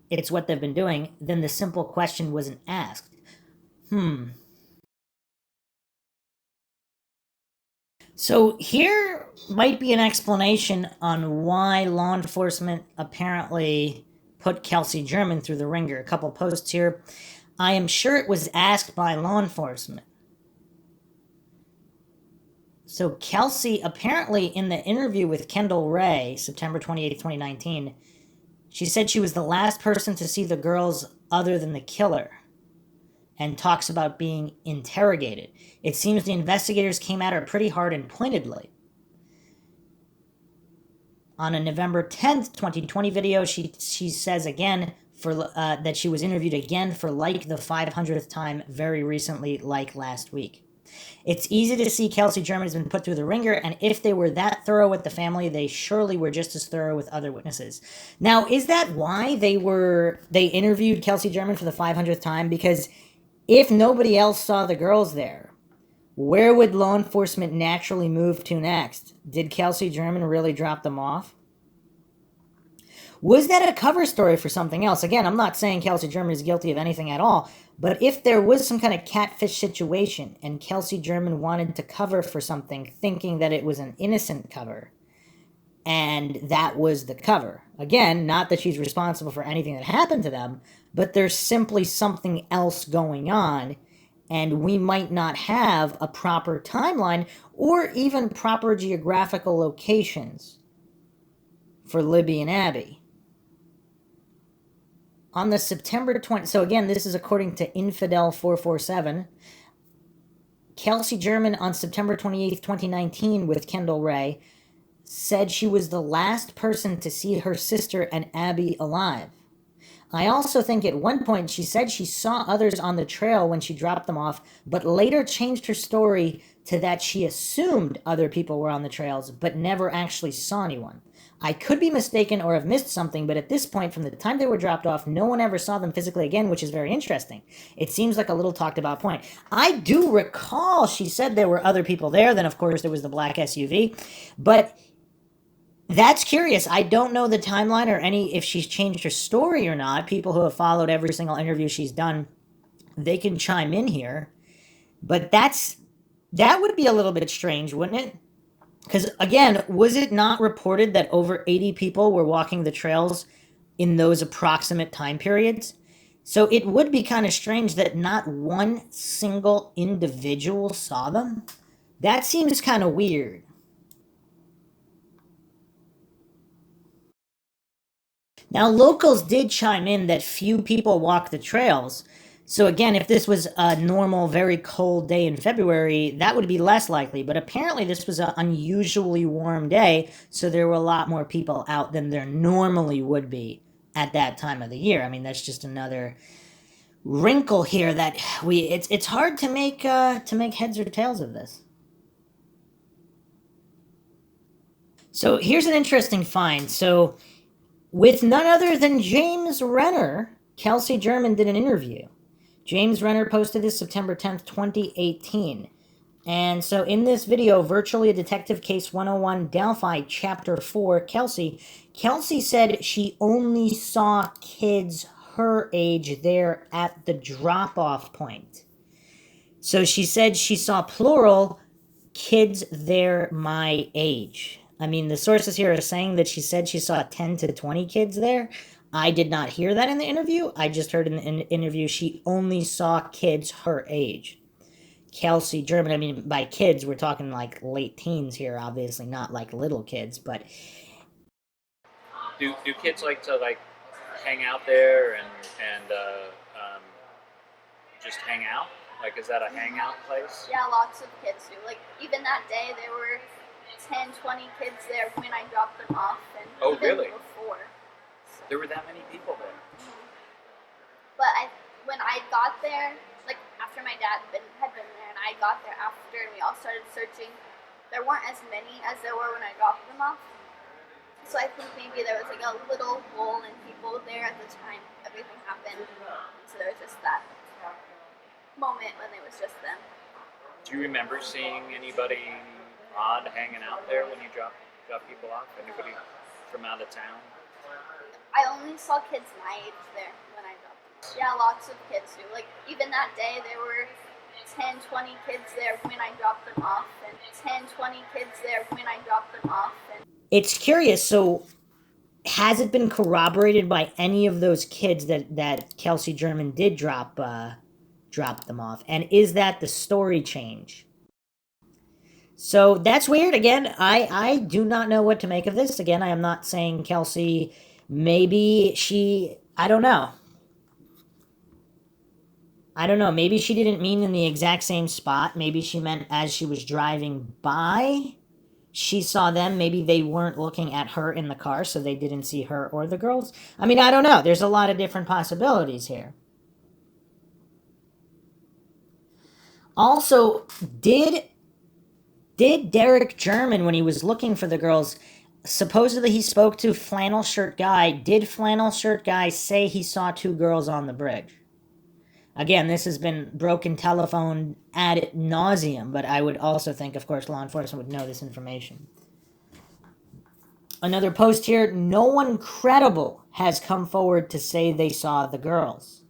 it's what they've been doing, than the simple question wasn't asked. So here might be an explanation on why law enforcement apparently put Kelsey German through the ringer. A couple posts here. I am sure it was asked by law enforcement. So Kelsey, apparently in the interview with Kendall Ray, September 28, 2019, she said she was the last person to see the girls other than the killer, and talks about being interrogated. It seems the investigators came at her pretty hard and pointedly. On a November 10th, 2020 video, she says again that she was interviewed again for like the 500th time very recently, like last week. It's easy to see Kelsey German has been put through the ringer, and if they were that thorough with the family, they surely were just as thorough with other witnesses. Now, is that why they interviewed Kelsey German for the 500th time? Because if nobody else saw the girls there, where would law enforcement naturally move to next? Did Kelsey German really drop them off? Was that a cover story for something else? Again, I'm not saying Kelsey German is guilty of anything at all, but if there was some kind of catfish situation and Kelsey German wanted to cover for something thinking that it was an innocent cover, and that was the cover. Again, not that she's responsible for anything that happened to them, but there's simply something else going on, and we might not have a proper timeline or even proper geographical locations for Libby and Abby. On the September 20th, so again, this is according to Infidel447, Kelsey German on September 28th, 2019 with Kendall Ray said she was the last person to see her sister and Abby alive. I also think at one point she said she saw others on the trail when she dropped them off, but later changed her story to that she assumed other people were on the trails, but never actually saw anyone. I could be mistaken or have missed something, but at this point, from the time they were dropped off, no one ever saw them physically again, which is very interesting. It seems like a little talked about point. I do recall she said there were other people there. Then, of course, there was the black SUV. But that's curious. I don't know the timeline or if she's changed her story or not. People who have followed every single interview she's done, they can chime in here. But that would be a little bit strange, wouldn't it? Because, again, was it not reported that over 80 people were walking the trails in those approximate time periods? So it would be kind of strange that not one single individual saw them. That seems kind of weird. Now, locals did chime in that few people walk the trails. So again, if this was a normal, very cold day in February, that would be less likely. But apparently this was an unusually warm day, so there were a lot more people out than there normally would be at that time of the year. I mean, that's just another wrinkle here that it's hard to make heads or tails of this. So here's an interesting find. So with none other than James Renner, Kelsey German did an interview. James Renner posted this September 10th, 2018. And so in this video, Virtually a Detective Case 101, Delphi, Chapter 4, Kelsey said she only saw kids her age there at the drop-off point. So she said she saw plural kids there my age. I mean, the sources here are saying that she said she saw 10 to 20 kids there. I did not hear that in the interview. I just heard in the interview she only saw kids her age. Kelsey German, I mean, by kids, we're talking like late teens here, obviously, not like little kids, but... Do kids like to, like, hang out there and just hang out? Like, is that a hangout place? Yeah, lots of kids do. Like, even that day, there were 10, 20 kids there when I dropped them off. And Oh, even really? before. There were that many people there. But when I got there, like after my dad had been there, and I got there after, and we all started searching, there weren't as many as there were when I dropped them off. So I think maybe there was like a little hole in people there at the time everything happened. So there was just that moment when it was just them. Do you remember seeing anybody odd hanging out there when you drop people off? Anybody from out of town? I only saw kids my age there when I dropped them. Yeah, lots of kids do. Like, even that day, there were 10, 20 kids there when I dropped them off. And 10, 20 kids there when I dropped them off. And It's curious. So has it been corroborated by any of those kids that Kelsey German did drop them off? And is that the story change? So that's weird. Again, I do not know what to make of this. Again, I am not saying Kelsey... Maybe I don't know. Maybe she didn't mean in the exact same spot. Maybe she meant as she was driving by, she saw them. Maybe they weren't looking at her in the car, so they didn't see her or the girls. I mean, I don't know. There's a lot of different possibilities here. Also, did Derek German, when he was looking for the girls... Supposedly he spoke to Flannel Shirt Guy. Did Flannel Shirt Guy say he saw two girls on the bridge? Again, this has been broken telephone ad nauseum, but I would also think, of course, law enforcement would know this information. Another post here, no one credible has come forward to say they saw the girls.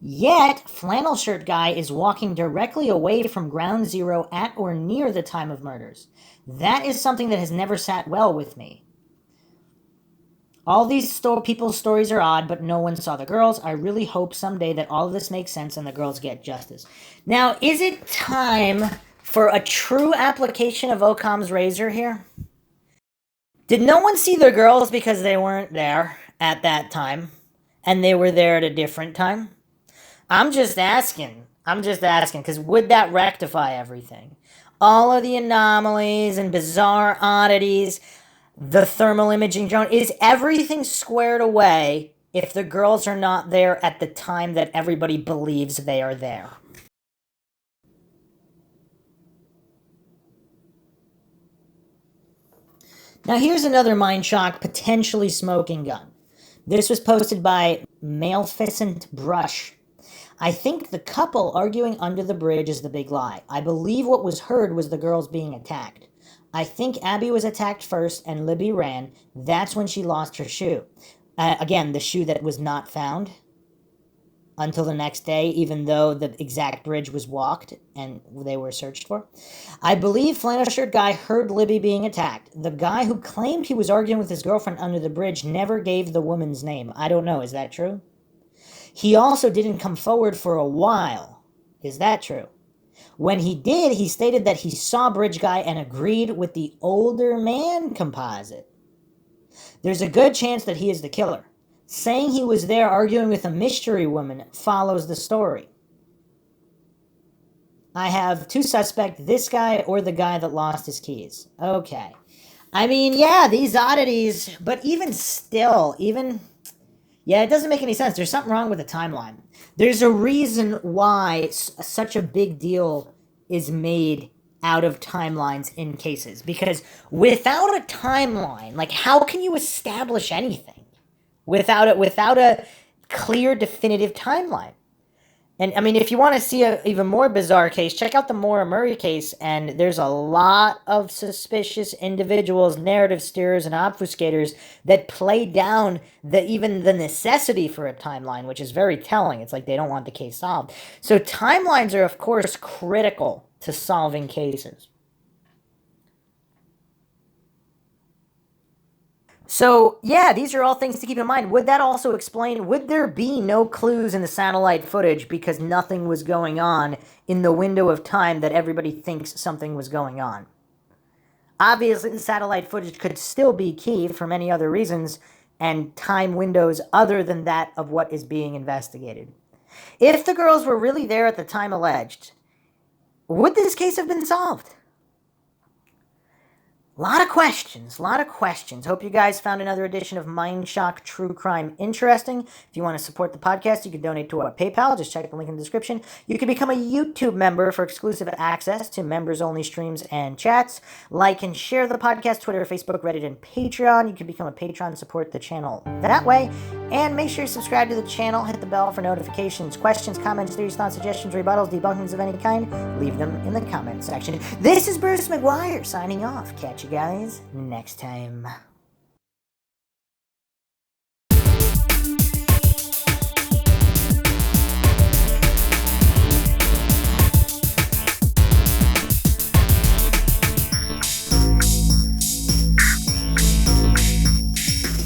Yet, Flannel Shirt Guy is walking directly away from Ground Zero at or near the time of murders. That is something that has never sat well with me. All these people's stories are odd, but no one saw the girls. I really hope someday that all of this makes sense and the girls get justice. Now, is it time for a true application of Occam's razor here? Did no one see the girls because they weren't there at that time, and they were there at a different time? I'm just asking, because would that rectify everything? All of the anomalies and bizarre oddities, the thermal imaging drone, is everything squared away if the girls are not there at the time that everybody believes they are there? Now here's another Mindshock potentially smoking gun. This was posted by Maleficent Brush. I think the couple arguing under the bridge is the big lie. I believe what was heard was the girls being attacked. I think Abby was attacked first and Libby ran. That's when she lost her shoe. Again, the shoe that was not found until the next day, even though the exact bridge was walked and they were searched for. I believe flannel shirt guy heard Libby being attacked. The guy who claimed he was arguing with his girlfriend under the bridge never gave the woman's name. I don't know. Is that true? He also didn't come forward for a while. Is that true? When he did, he stated that he saw bridge guy and agreed with the older man composite. There's a good chance that he is the killer. Saying he was there arguing with a mystery woman follows the story. I have two suspects, this guy or the guy that lost his keys. Okay. I mean, yeah, these oddities, but even still, yeah, it doesn't make any sense. There's something wrong with the timeline. There's a reason why such a big deal is made out of timelines in cases. Because without a timeline, like, how can you establish anything? Without a clear, definitive timeline. And, I mean, if you want to see an even more bizarre case, check out the Maura Murray case, and there's a lot of suspicious individuals, narrative steerers, and obfuscators that play down even the necessity for a timeline, which is very telling. It's like they don't want the case solved. So timelines are, of course, critical to solving cases. So, yeah, these are all things to keep in mind. Would that also explain, would there be no clues in the satellite footage because nothing was going on in the window of time that everybody thinks something was going on? Obviously, the satellite footage could still be key for many other reasons and time windows other than that of what is being investigated. If the girls were really there at the time alleged, would this case have been solved? A lot of questions. Hope you guys found another edition of Mindshock True Crime interesting. If you want to support the podcast, you can donate to our PayPal. Just check the link in the description. You can become a YouTube member for exclusive access to members-only streams and chats. Like and share the podcast, Twitter, Facebook, Reddit, and Patreon. You can become a patron, support the channel that way. And make sure you subscribe to the channel, hit the bell for notifications. Questions, comments, theories, thoughts, suggestions, rebuttals, debunkings of any kind, leave them in the comment section. This is Bruce McGuire signing off. Catch you guys next time.